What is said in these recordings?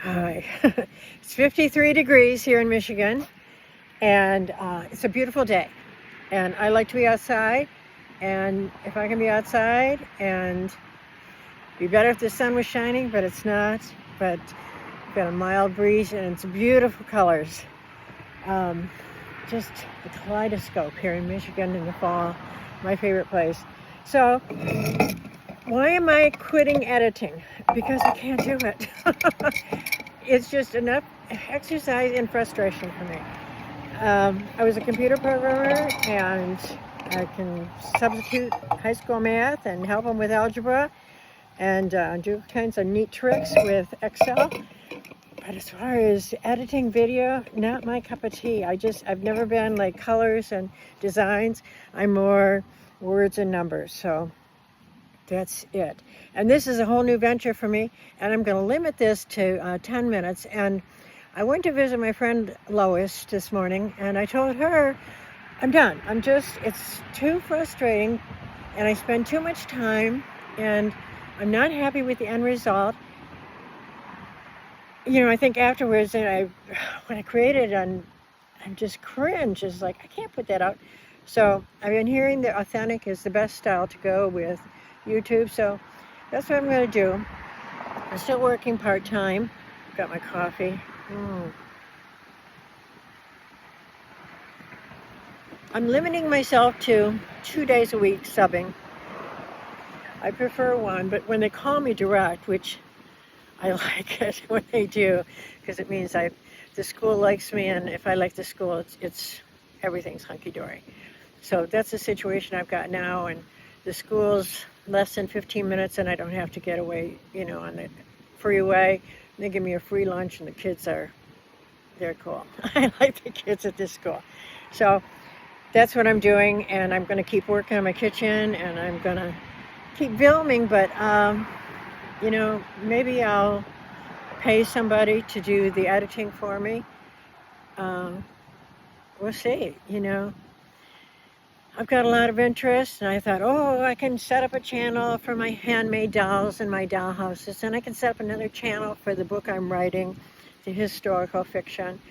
Hi. It's 53 degrees here in Michigan, and it's a beautiful day. And I like to be outside, and if I can be outside, and it'd be better if the sun was shining, but it's not. But we've got a mild breeze, and it's beautiful colors. Just a kaleidoscope here in Michigan in the fall, my favorite place. So, why am I quitting editing? Because I can't do it. It's just enough exercise and frustration for me. I was a computer programmer, and I can substitute high school math and help them with algebra and do kinds of neat tricks with Excel. But as far as editing video, not my cup of tea. I've never been like colors and designs. I'm more words and numbers. So that's it. And this is a whole new venture for me, and I'm going to limit this to 10 minutes. And I went to visit my friend Lois this morning, and I told her, I'm done. It's too frustrating, and I spend too much time, and I'm not happy with the end result. You know, I think afterwards, and when I created it, I'm just cringe. It's like, I can't put that out. So I've been hearing that authentic is the best style to go with YouTube, so that's what I'm going to do. I'm still working part-time. Got my coffee. I'm limiting myself to 2 days a week subbing. I prefer one, but when they call me direct, which I like it when they do, because it means the school likes me, and if I like the school, it's everything's hunky-dory. So that's the situation I've got now, and the school's less than 15 minutes, and I don't have to get away, on the freeway. They give me a free lunch, and the kids they're cool. I like the kids at this school. So that's what I'm doing, and I'm going to keep working on my kitchen, and I'm going to keep filming, but, maybe I'll pay somebody to do the editing for me. We'll see, I've got a lot of interest, and I thought, I can set up a channel for my handmade dolls and my doll houses, and I can set up another channel for the book I'm writing, the historical fiction.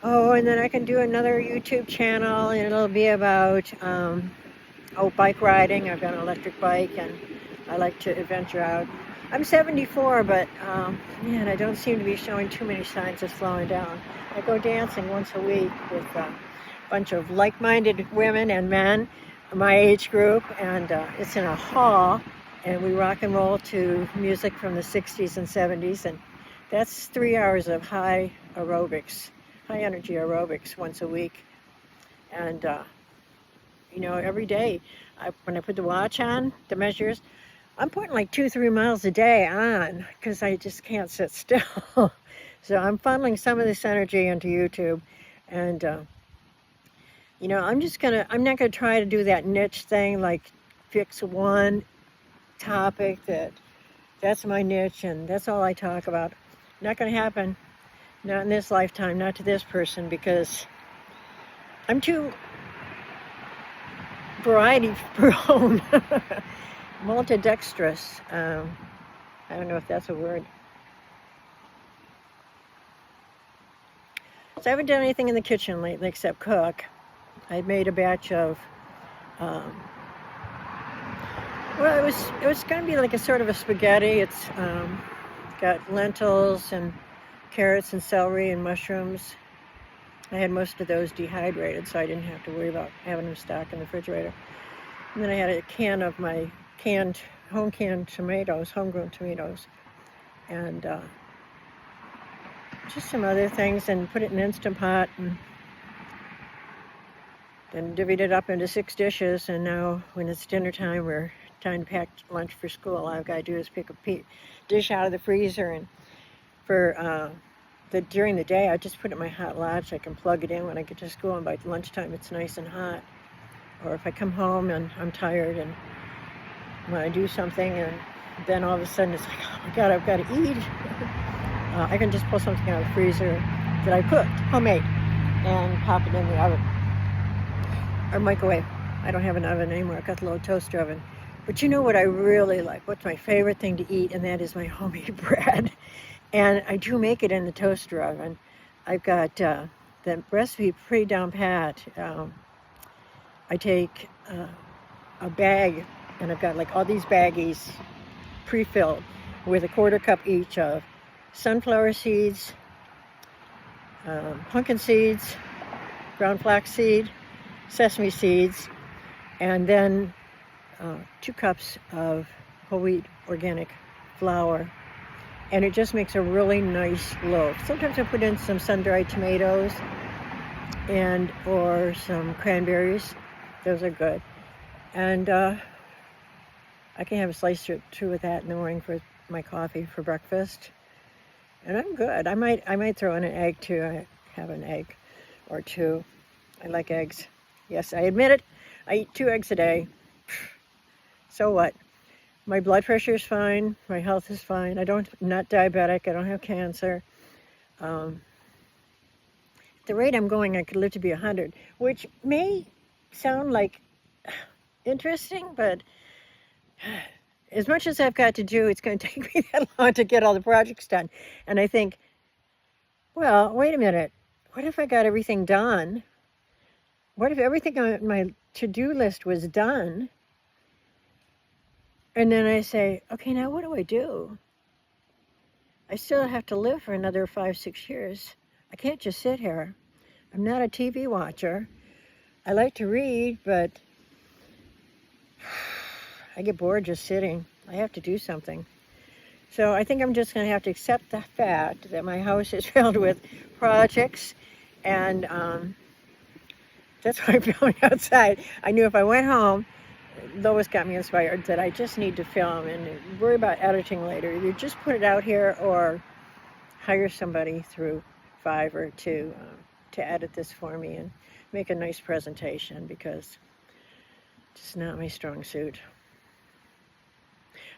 And then I can do another YouTube channel, and it'll be about bike riding. I've got an electric bike, and I like to adventure out. I'm 74, but I don't seem to be showing too many signs of slowing down. I go dancing once a week with bunch of like-minded women and men, my age group, and it's in a hall, and we rock and roll to music from the 60s and 70s, and that's 3 hours of high energy aerobics once a week. And every day when I put the watch on, the measures, I'm putting like 2-3 miles a day on, because I just can't sit still. So I'm funneling some of this energy into YouTube, and I'm not gonna try to do that niche thing, like fix one topic that's my niche and that's all I talk about. Not gonna happen, not in this lifetime, not to this person, because I'm too variety prone, multidextrous. I don't know if that's a word. So I haven't done anything in the kitchen lately except cook. I made a batch of, it was going to be like a sort of a spaghetti. It's got lentils and carrots and celery and mushrooms. I had most of those dehydrated, so I didn't have to worry about having them stocked in the refrigerator. And then I had a can of my home-grown tomatoes, and just some other things, and put it in an Instant Pot, and then divvied it up into 6 dishes. And now when it's dinner time, we're trying to pack lunch for school, all I've got to do is pick a dish out of the freezer, and for during the day I just put it in my hot latch. I can plug it in when I get to school, and by lunchtime it's nice and hot. Or if I come home and I'm tired and when I do something, and then all of a sudden it's like, oh my God, I've got to eat. I can just pull something out of the freezer that I cooked, homemade, and pop it in the oven or microwave. I don't have an oven anymore. I've got the little toaster oven. But you know what I really like? What's my favorite thing to eat? And that is my homemade bread. And I do make it in the toaster oven. I've got the recipe pretty down pat. I take a bag, and I've got like all these baggies pre-filled with a 1/4 cup each of sunflower seeds, pumpkin seeds, brown flax seed, sesame seeds, and then 2 cups of whole wheat organic flour. And it just makes a really nice loaf. Sometimes I put in some sun-dried tomatoes and or some cranberries. Those are good. And I can have a slice or two of that in the morning for my coffee for breakfast. And I'm good. I might throw in an egg too. I have an egg or two. I like eggs. Yes, I admit it. I eat 2 eggs a day. So what? My blood pressure is fine. My health is fine. I'm not diabetic. I don't have cancer. At the rate I'm going, I could live to be 100, which may sound like interesting, but as much as I've got to do, it's going to take me that long to get all the projects done. And I think, well, wait a minute. What if I got everything done? What if everything on my to-do list was done? And then I say, okay, now what do I do? I still have to live for another 5-6 years. I can't just sit here. I'm not a TV watcher. I like to read, but I get bored just sitting. I have to do something. So I think I'm just going to have to accept the fact that my house is filled with projects, and that's why I'm filming outside. I knew if I went home, Lois got me inspired that I just need to film and worry about editing later. Either just put it out here or hire somebody through Fiverr to edit this for me and make a nice presentation, because it's not my strong suit.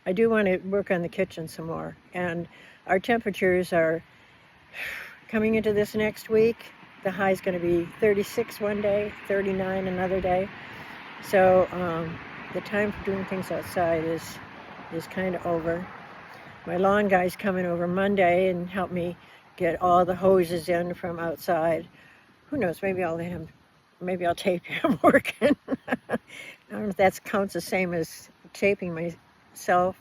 I do want to work on the kitchen some more, and our temperatures are coming into this next week. The high is going to be 36 one day, 39 another day. So the time for doing things outside is kind of over. My lawn guy's coming over Monday and help me get all the hoses in from outside. Who knows? Maybe I'll tape him working. I don't know if that counts the same as taping myself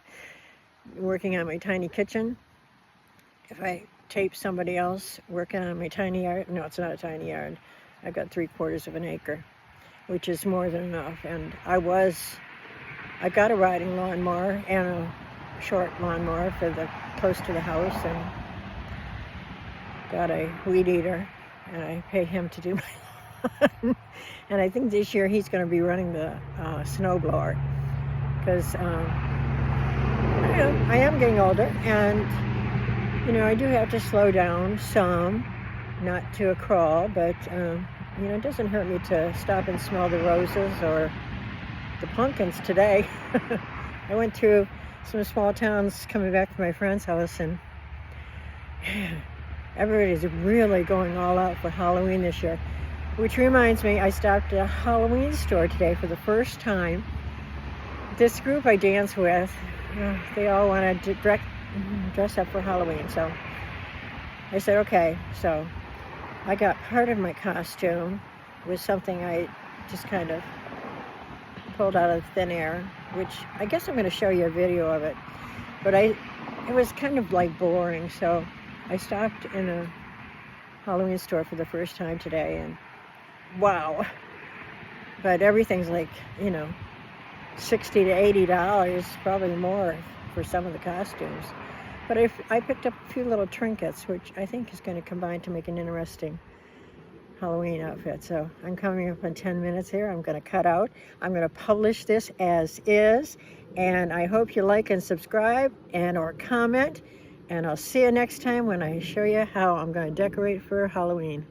working on my tiny kitchen. If I tape somebody else working on my tiny yard, no, it's not a tiny yard. I've got 3/4 of an acre, which is more than enough. And I got a riding lawnmower and a short lawnmower for the close to the house, and got a weed eater, and I pay him to do my lawn. And I think this year he's going to be running the snow blower, because I am getting older, and I do have to slow down some, not to a crawl, but it doesn't hurt me to stop and smell the roses or the pumpkins today. I went through some small towns coming back from my friend's house, and everybody's really going all out for Halloween this year. Which reminds me, I stopped at a Halloween store today for the first time. This group I dance with, they all want to dress up for Halloween. So I said, okay. So I got part of my costume was something I just kind of pulled out of thin air, which I guess I'm going to show you a video of it. But it was kind of like boring. So I stopped in a Halloween store for the first time today, and wow. But everything's like, $60 to $80, probably more for some of the costumes. But I picked up a few little trinkets, which I think is going to combine to make an interesting Halloween outfit. So I'm coming up in 10 minutes here. I'm going to cut out. I'm going to publish this as is. And I hope you like and subscribe or comment. And I'll see you next time when I show you how I'm going to decorate for Halloween.